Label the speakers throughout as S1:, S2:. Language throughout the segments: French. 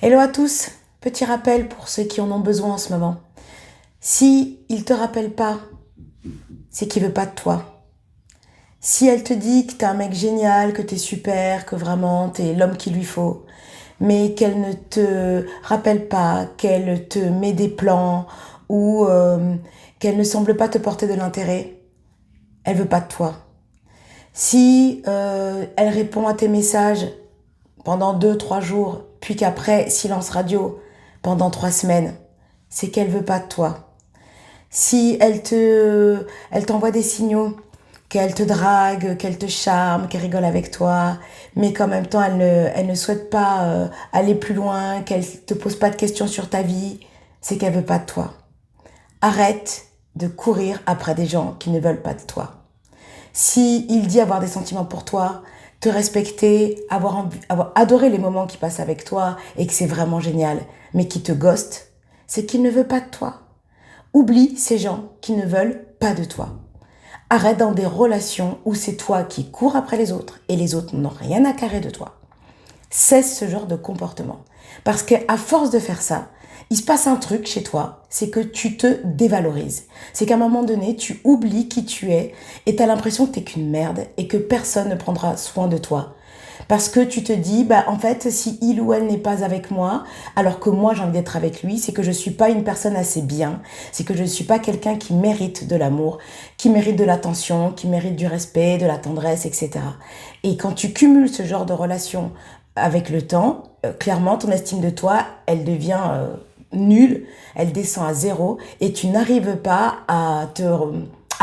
S1: Hello à tous, petit rappel pour ceux qui en ont besoin en ce moment. Si il te rappelle pas, c'est qu'il veut pas de toi. Si elle te dit que t'es un mec génial, que t'es super, que vraiment t'es l'homme qu'il lui faut, mais qu'elle ne te rappelle pas, qu'elle te met des plans ou qu'elle ne semble pas te porter de l'intérêt, elle veut pas de toi. Si elle répond à tes messages pendant 2, 3 jours, puis qu'après, silence radio pendant 3 semaines, c'est qu'elle veut pas de toi. Si elle t'envoie des signaux, qu'elle te drague, qu'elle te charme, qu'elle rigole avec toi, mais qu'en même temps elle ne souhaite pas aller plus loin, qu'elle te pose pas de questions sur ta vie, c'est qu'elle veut pas de toi. Arrête de courir après des gens qui ne veulent pas de toi. Si il dit avoir des sentiments pour toi, te respecter, avoir adoré les moments qu'il passe avec toi et que c'est vraiment génial, mais qui te ghost, c'est qu'il ne veut pas de toi. Oublie ces gens qui ne veulent pas de toi. Arrête dans des relations où c'est toi qui cours après les autres et les autres n'ont rien à carrer de toi. Cesse ce genre de comportement. Parce qu'à force de faire ça, il se passe un truc chez toi, c'est que tu te dévalorises. C'est qu'à un moment donné, tu oublies qui tu es et tu as l'impression que tu n'es qu'une merde et que personne ne prendra soin de toi. Parce que tu te dis, bah en fait, si il ou elle n'est pas avec moi, alors que moi j'ai envie d'être avec lui, c'est que je ne suis pas une personne assez bien, c'est que je ne suis pas quelqu'un qui mérite de l'amour, qui mérite de l'attention, qui mérite du respect, de la tendresse, etc. Et quand tu cumules ce genre de relations avec le temps, clairement, ton estime de toi, elle devient nulle, elle descend à zéro et tu n'arrives pas à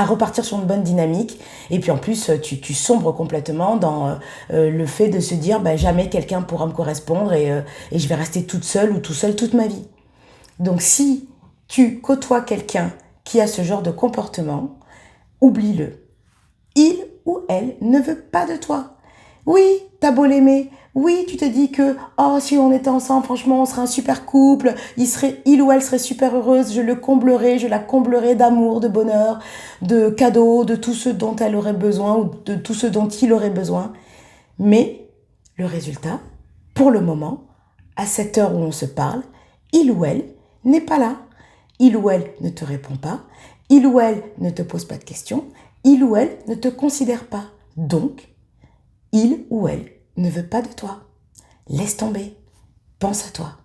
S1: repartir sur une bonne dynamique. Et puis en plus, tu sombres complètement dans le fait de se dire bah, jamais quelqu'un pourra me correspondre et je vais rester toute seule ou tout seul toute ma vie. Donc si tu côtoies quelqu'un qui a ce genre de comportement, oublie-le. Il ou elle ne veut pas de toi. Oui, t'as beau l'aimer. Oui, tu te dis que oh si on était ensemble, franchement, on serait un super couple. Il ou elle serait super heureuse. Je le comblerai, je la comblerai d'amour, de bonheur, de cadeaux, de tout ce dont elle aurait besoin ou de tout ce dont il aurait besoin. Mais le résultat, pour le moment, à cette heure où on se parle, il ou elle n'est pas là. Il ou elle ne te répond pas. Il ou elle ne te pose pas de questions. Il ou elle ne te considère pas. Donc, il ou elle ne veut pas de toi. Laisse tomber. Pense à toi.